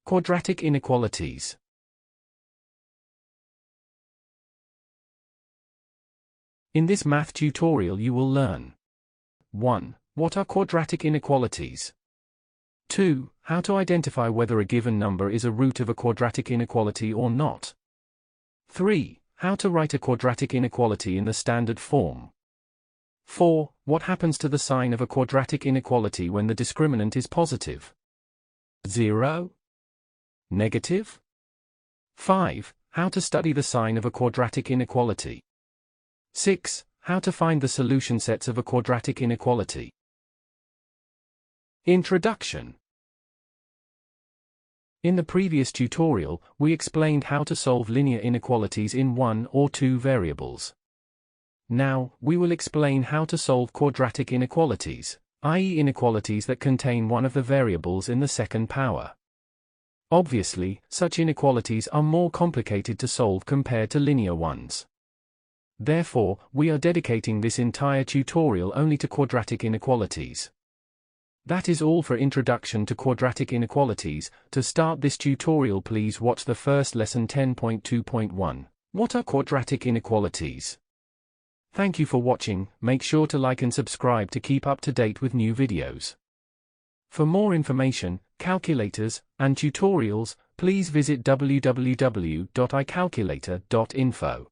Quadratic inequalities. In this math tutorial you will learn 1. What are quadratic inequalities? 2. How to identify whether a given number is a root of a quadratic inequality or not. 3. How to write a quadratic inequality in the standard form. 4. What happens to the sign of a quadratic inequality when the discriminant is positive? 0. Negative? 5. How to study the sign of a quadratic inequality. 6. How to find the solution sets of a quadratic inequality. Introduction. In the previous tutorial, we explained how to solve linear inequalities in one or two variables. Now, we will explain how to solve quadratic inequalities, i.e. inequalities that contain one of the variables in the second power. Obviously, such inequalities are more complicated to solve compared to linear ones. Therefore, we are dedicating this entire tutorial only to quadratic inequalities. That is all for introduction to quadratic inequalities. To start this tutorial, please watch the first lesson 10.2.1. What are quadratic inequalities? Thank you for watching. Make sure to like and subscribe to keep up to date with new videos. For more information, calculators, and tutorials, please visit www.icalculator.info.